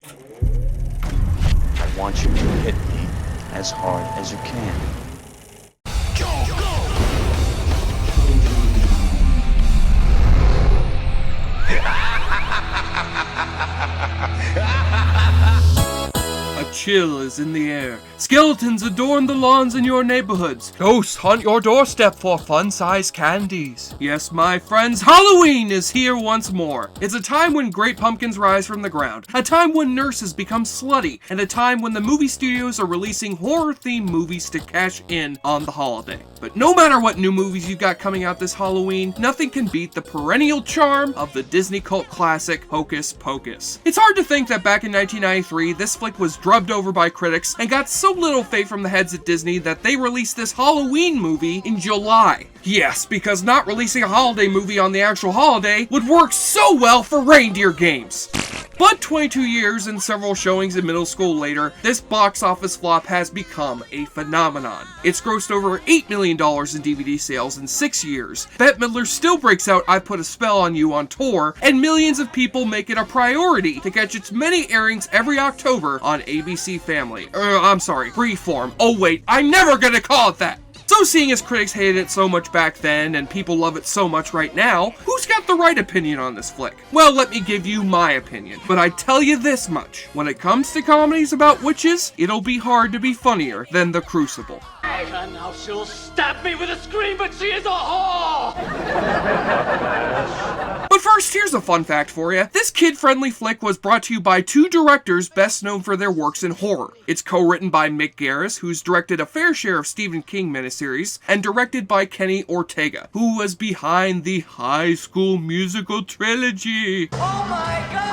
I want you to hit me as hard as you can. A chill is in the air. Skeletons adorn the lawns in your neighborhoods. Ghosts haunt your doorstep for fun-sized candies. Yes, my friends, Halloween is here once more. It's a time when great pumpkins rise from the ground, a time when nurses become slutty, and a time when the movie studios are releasing horror-themed movies to cash in on the holiday. But no matter what new movies you've got coming out this Halloween, nothing can beat the perennial charm of the Disney cult classic Hocus Pocus. It's hard to think that back in 1993, this flick was drubbed over by critics and got so little faith from the heads at Disney that they released this Halloween movie in July. Yes, because not releasing a holiday movie on the actual holiday would work so well for reindeer games. But 22 years and several showings in middle school later, this box office flop has become a phenomenon. It's grossed over $8 million in DVD sales in 6 years. Bette Midler still breaks out I Put a Spell on You on tour, and millions of people make it a priority to catch its many airings every October on ABC Family. Freeform. Oh wait, I'm never gonna call it that! So seeing as critics hated it so much back then, and people love it so much right now, who's got the right opinion on this flick? Well, let me give you my opinion. But I tell you this much, when it comes to comedies about witches, it'll be hard to be funnier than The Crucible. And now she'll stab me with a scream, but she is a whore! But first, here's a fun fact for you. This kid-friendly flick was brought to you by two directors best known for their works in horror. It's co-written by Mick Garris, who's directed a fair share of Stephen King miniseries, and directed by Kenny Ortega, who was behind the High School Musical trilogy. Oh my god!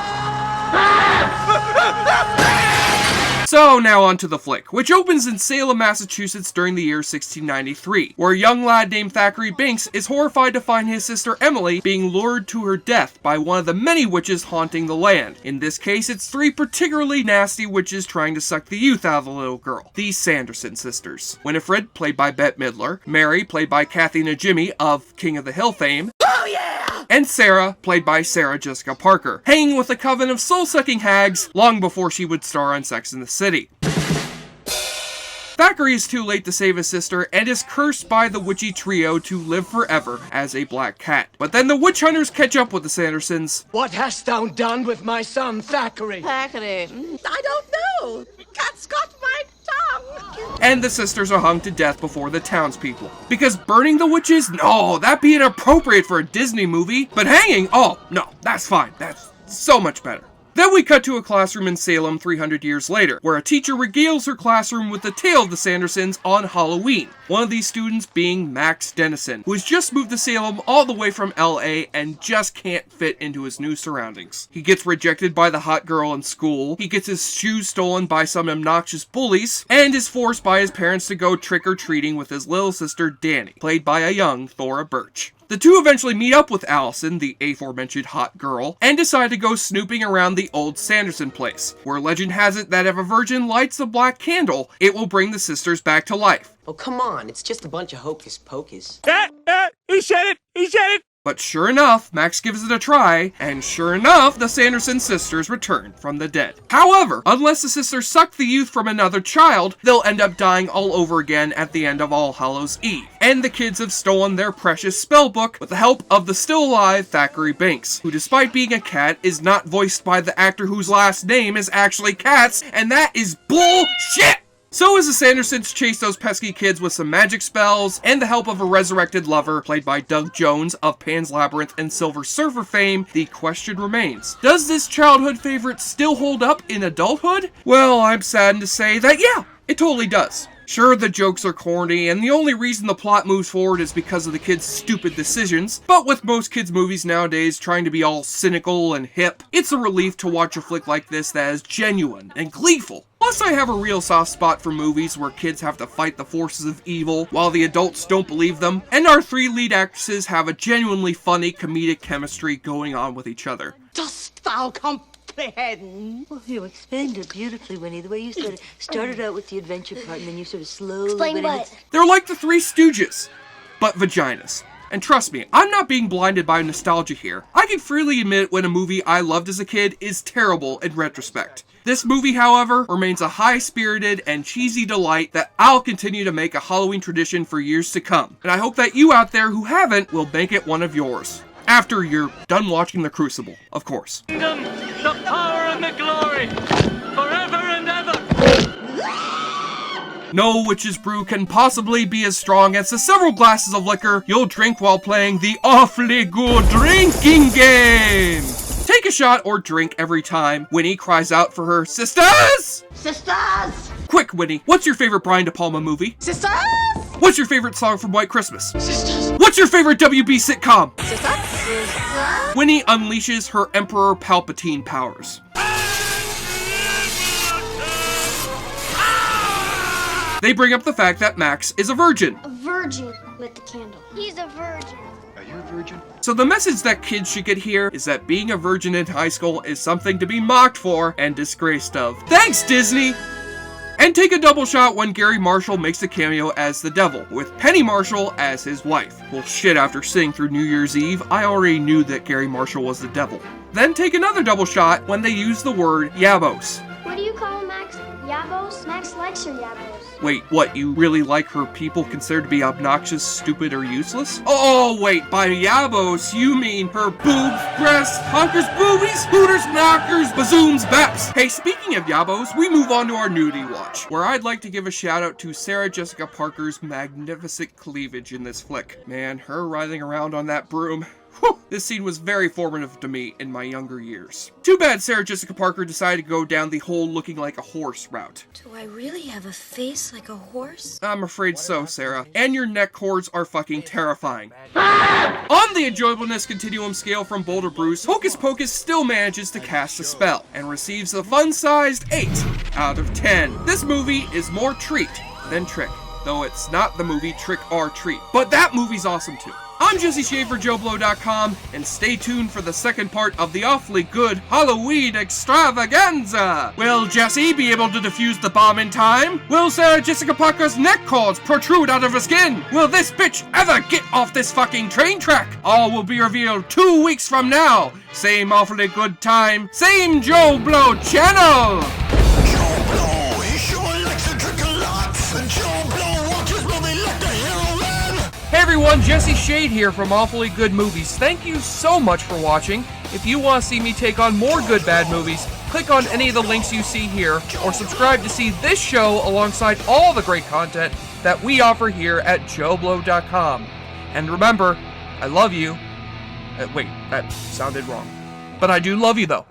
So now on to the flick, which opens in Salem, Massachusetts during the year 1693, where a young lad named Thackeray Binks is horrified to find his sister Emily being lured to her death by one of the many witches haunting the land. In this case, it's three particularly nasty witches trying to suck the youth out of the little girl, the Sanderson sisters. Winifred, played by Bette Midler, Mary, played by Kathy Najimy of King of the Hill fame, Oh yeah! and Sarah, played by Sarah Jessica Parker, hanging with a coven of soul-sucking hags long before she would star on Sex and the City. Thackeray is too late to save his sister and is cursed by the witchy trio to live forever as a black cat. But then the witch hunters catch up with the Sandersons. What hast thou done with my son, Thackeray? Thackeray. I don't know. Cat's got my tongue. And the sisters are hung to death before the townspeople. Because burning the witches? No, that'd be inappropriate for a Disney movie. But hanging? Oh, no, that's fine. That's so much better. Then we cut to a classroom in Salem 300 years later, where a teacher regales her classroom with the tale of the Sandersons on Halloween. One of these students being Max Dennison, who has just moved to Salem all the way from LA and just can't fit into his new surroundings. He gets rejected by the hot girl in school, he gets his shoes stolen by some obnoxious bullies, and is forced by his parents to go trick-or-treating with his little sister Danny, played by a young Thora Birch. The two eventually meet up with Allison, the aforementioned hot girl, and decide to go snooping around the old Sanderson place, where legend has it that if a virgin lights a black candle, it will bring the sisters back to life. Oh, come on. It's just a bunch of hocus pocus. He said it! He said it! But sure enough, Max gives it a try, and sure enough, the Sanderson sisters return from the dead. However, unless the sisters suck the youth from another child, they'll end up dying all over again at the end of All Hallows Eve. And the kids have stolen their precious spellbook with the help of the still alive Thackeray Binks, who despite being a cat, is not voiced by the actor whose last name is actually Katz, and that is bullshit! So as the Sandersons chase those pesky kids with some magic spells, and the help of a resurrected lover, played by Doug Jones of Pan's Labyrinth and Silver Surfer fame, the question remains, does this childhood favorite still hold up in adulthood? Well, I'm saddened to say that yeah, it totally does. Sure, the jokes are corny, and the only reason the plot moves forward is because of the kids' stupid decisions, but with most kids' movies nowadays trying to be all cynical and hip, it's a relief to watch a flick like this that is genuine and gleeful. Plus, I have a real soft spot for movies where kids have to fight the forces of evil while the adults don't believe them, and our three lead actresses have a genuinely funny comedic chemistry going on with each other. Dost thou comprehend? Well, you explained it beautifully, Winnie. The way you sort of started out with the adventure part, and then you sort of slowly... Explain what? They're like the Three Stooges, but vaginas. And trust me, I'm not being blinded by nostalgia here. I can freely admit when a movie I loved as a kid is terrible in retrospect. This movie, however, remains a high-spirited and cheesy delight that I'll continue to make a Halloween tradition for years to come. And I hope that you out there who haven't will make it one of yours. After you're done watching The Crucible, of course. Kingdom, the power and the glory, forever and ever. No witch's brew can possibly be as strong as the several glasses of liquor you'll drink while playing the awfully good drinking game. Take a shot or drink every time Winnie cries out for her sisters! Sisters! Quick, Winnie, what's your favorite Brian De Palma movie? Sisters! What's your favorite song from White Christmas? Sisters! What's your favorite WB sitcom? Sisters! Winnie unleashes her Emperor Palpatine powers. They bring up the fact that Max is a virgin. A virgin lit the candle. He's a virgin. Are you a virgin? So the message that kids should get here is that being a virgin in high school is something to be mocked for and disgraced of. Thanks, Disney! And take a double shot when Garry Marshall makes a cameo as the devil, with Penny Marshall as his wife. Well shit, after sitting through New Year's Eve, I already knew that Garry Marshall was the devil. Then take another double shot when they use the word yabos. What do you call him, Max? Yabos? Max likes your yabos. Wait, what, you really like her people considered to be obnoxious, stupid, or useless? Oh, wait, by yabos, you mean her boobs, breasts, honkers, boobies, hooters, knockers, bazooms, baps. Hey, speaking of yabos, we move on to our nudie watch, where I'd like to give a shout out to Sarah Jessica Parker's magnificent cleavage in this flick. Man, her writhing around on that broom. Whew, this scene was very formative to me in my younger years. Too bad Sarah Jessica Parker decided to go down the whole looking like a horse route. Do I really have a face like a horse? I'm afraid so, Sarah. And your neck cords are fucking terrifying. On the enjoyableness continuum scale from Boulder Bruce, Hocus Pocus still manages to cast a spell, and receives a fun-sized 8 out of 10. This movie is more treat than trick, though it's not the movie Trick or Treat. But that movie's awesome too. I'm Jesse Shea for JoBlo.com, and stay tuned for the second part of the awfully good Halloween extravaganza! Will Jesse be able to defuse the bomb in time? Will Sarah Jessica Parker's neck cords protrude out of her skin? Will this bitch ever get off this fucking train track? All will be revealed 2 weeks from now. Same awfully good time, same JoBlo channel! JoBlo, he sure likes to drink a lot, and JoBlo watches movies like the hero man. Hey everyone, Jesse Shade here from Awfully Good Movies. Thank you so much for watching. If you want to see me take on more good bad movies, click on any of the links you see here, or subscribe to see this show alongside all the great content that we offer here at JoBlo.com. And remember, I love you. Wait, that sounded wrong. But I do love you though.